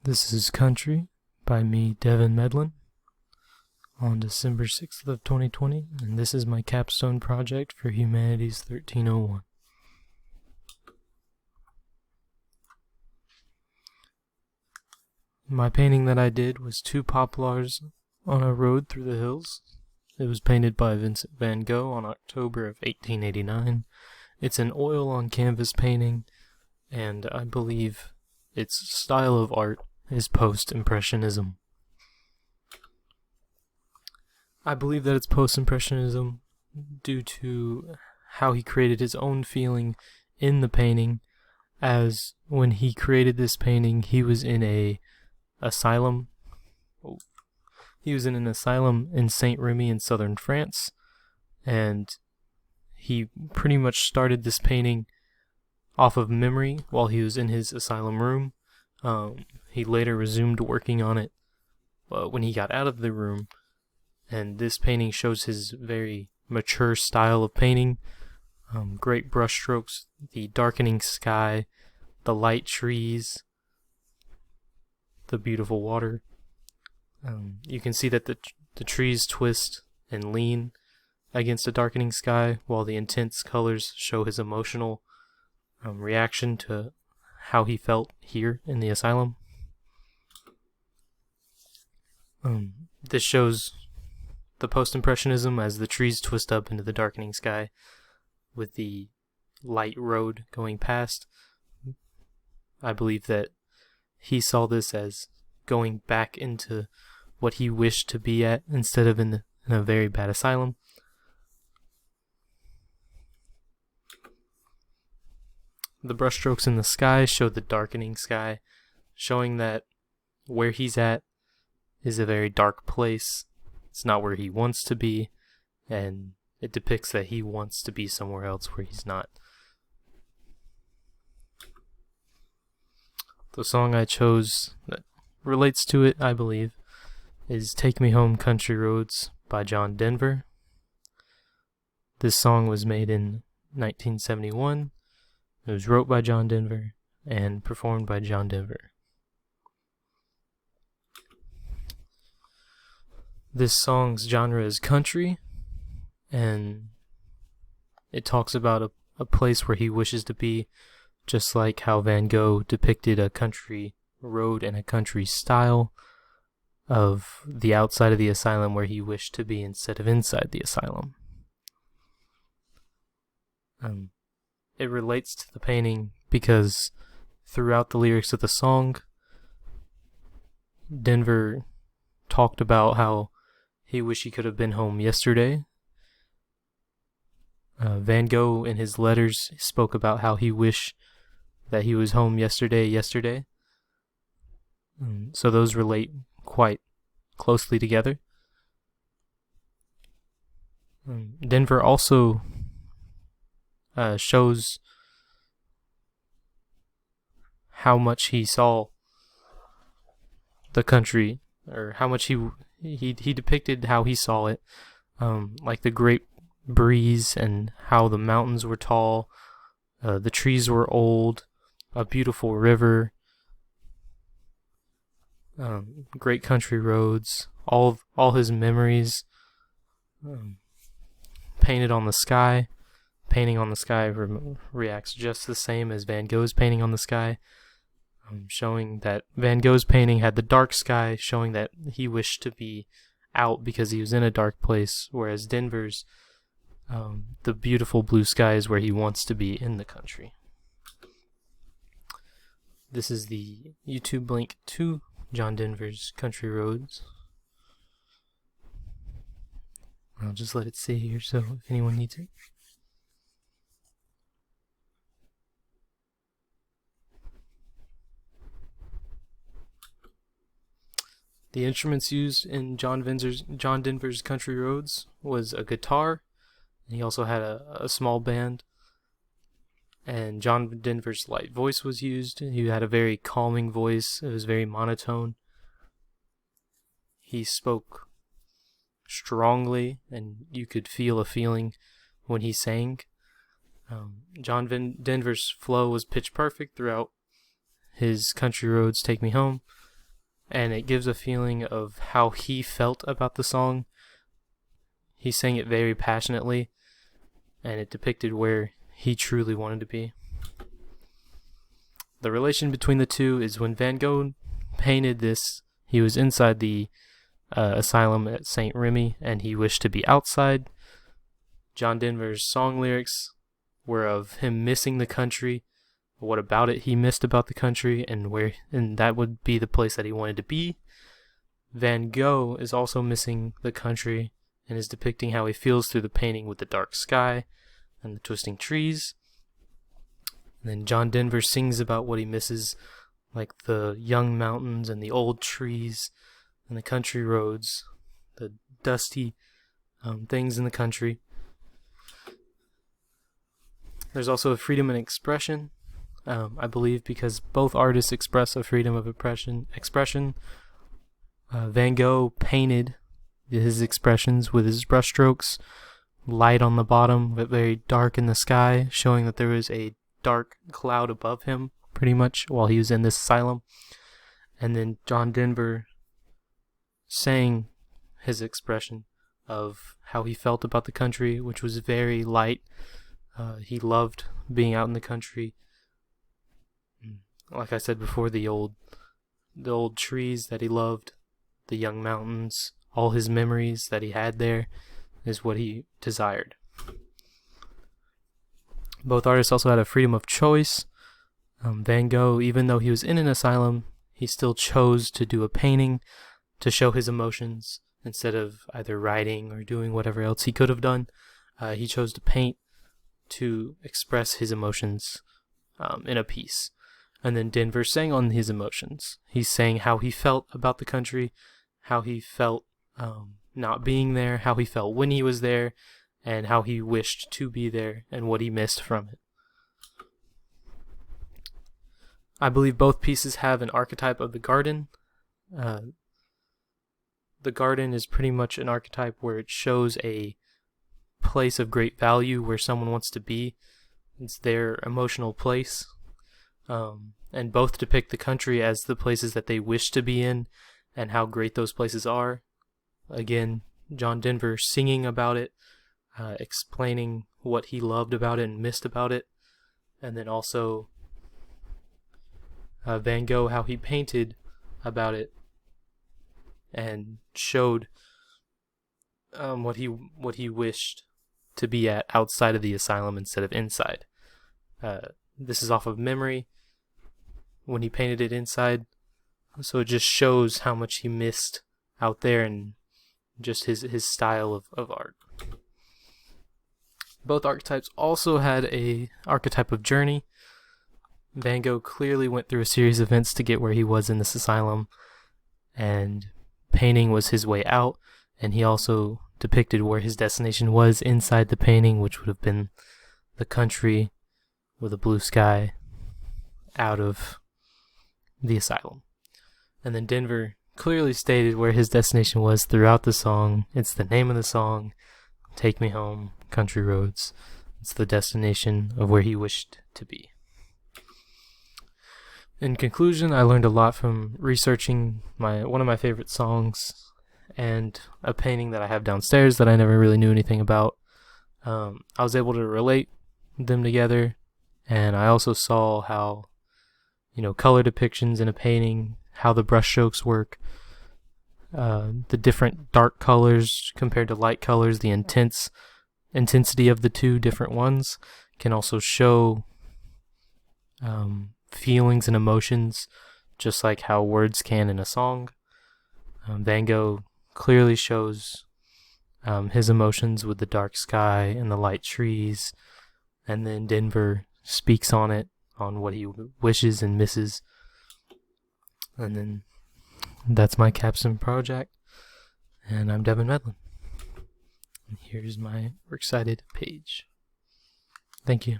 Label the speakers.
Speaker 1: This is Country by me, Devin Medlin, on December 6th of 2020, and this is my capstone project for Humanities 1301. My painting that I did was two poplars on a road through the hills. It was painted by Vincent van Gogh on October of 1889. It's an oil on canvas painting, and I believe its style of art is post-impressionism. I believe that it's post-impressionism due to how he created his own feeling in the painting, as when he created this painting, he was in an asylum in Saint-Remy in southern France, and he pretty much started this painting off of memory while he was in his asylum room. He later resumed working on it when he got out of the room, and this painting shows his very mature style of painting. Great brushstrokes, the darkening sky, the light trees, the beautiful water. You can see that the trees twist and lean against a darkening sky, while the intense colors show his emotional reaction to how he felt here in the asylum. This shows the post-impressionism as the trees twist up into the darkening sky with the light road going past. I believe that he saw this as going back into what he wished to be at instead of in a very bad asylum. The brushstrokes in the sky show the darkening sky, showing that where he's at is a very dark place. It's not where he wants to be, and it depicts that he wants to be somewhere else where he's not. The song I chose that relates to it, I believe, is Take Me Home Country Roads by John Denver. This song was made in 1971. It was wrote by John Denver and performed by John Denver. This song's genre is country, and it talks about a place where he wishes to be, just like how Van Gogh depicted a country road and a country style of the outside of the asylum where he wished to be instead of inside the asylum. It relates to the painting because throughout the lyrics of the song, Denver talked about how he wished he could have been home yesterday. Van Gogh in his letters spoke about how he wished that he was home yesterday. So those relate quite closely together. Denver also shows how much he saw the country, or how much he depicted how he saw it, like the great breeze and how the mountains were tall, the trees were old, a beautiful river, great country roads, all his memories painted on the sky. Painting on the sky reacts just the same as Van Gogh's painting on the sky, showing that Van Gogh's painting had the dark sky, showing that he wished to be out because he was in a dark place, whereas Denver's, the beautiful blue sky is where he wants to be in the country. This is the YouTube link to John Denver's Country Roads. I'll just let it stay here so if anyone needs it. The instruments used in John Denver's Country Roads was a guitar, and he also had a small band. And John Denver's light voice was used. He had a very calming voice. It was very monotone. He spoke strongly, and you could feel a feeling when he sang. John Denver's flow was pitch perfect throughout his Country Roads Take Me Home. and it gives a feeling of how he felt about the song. He sang it very passionately, and it depicted where he truly wanted to be. The relation between the two is when Van Gogh painted this, he was inside the asylum at St. Remy, and he wished to be outside. John Denver's song lyrics were of him missing the country, what about it he missed about the country, and that would be the place that he wanted to be. Van Gogh is also missing the country and is depicting how he feels through the painting with the dark sky and the twisting trees. And then John Denver sings about what he misses, like the young mountains and the old trees and the country roads, the dusty things in the country. There's also a freedom in expression, I believe, because both artists express a freedom of expression. Van Gogh painted his expressions with his brushstrokes, light on the bottom, but very dark in the sky, showing that there was a dark cloud above him, pretty much, while he was in this asylum. And then John Denver sang his expression of how he felt about the country, which was very light. He loved being out in the country. Like I said before, the old trees that he loved, the young mountains, all his memories that he had there is what he desired. Both artists also had a freedom of choice. Van Gogh, even though he was in an asylum, he still chose to do a painting to show his emotions instead of either writing or doing whatever else he could have done. He chose to paint to express his emotions in a piece. And then Denver sang on his emotions. He's saying how he felt about the country, how he felt not being there, how he felt when he was there, and how he wished to be there, and what he missed from it. I believe both pieces have an archetype of the garden. The garden is pretty much an archetype where it shows a place of great value where someone wants to be. It's their emotional place. And both depict the country as the places that they wish to be in and how great those places are. Again, John Denver singing about it, explaining what he loved about it and missed about it. And then also Van Gogh, how he painted about it and showed what he wished to be at outside of the asylum instead of inside. This is off of memory when he painted it inside, so it just shows how much he missed out there and just his style of art. Both archetypes also had a archetype of journey. Van Gogh clearly went through a series of events to get where he was in this asylum, and painting was his way out, and he also depicted where his destination was inside the painting, which would have been the country with a blue sky out of the asylum. And then Denver clearly stated where his destination was throughout the song. It's the name of the song, Take Me Home, Country Roads. It's the destination of where he wished to be. In conclusion, I learned a lot from researching one of my favorite songs and a painting that I have downstairs that I never really knew anything about. I was able to relate them together, and I also saw how, color depictions in a painting, how the brushstrokes work, the different dark colors compared to light colors, the intensity of the two different ones can also show feelings and emotions, just like how words can in a song. Van Gogh clearly shows his emotions with the dark sky and the light trees, and then Denver speaks on it, on what he wishes and misses. And then that's my Capstone Project, and I'm Devin Medlin. And here's my Works Cited page. Thank you.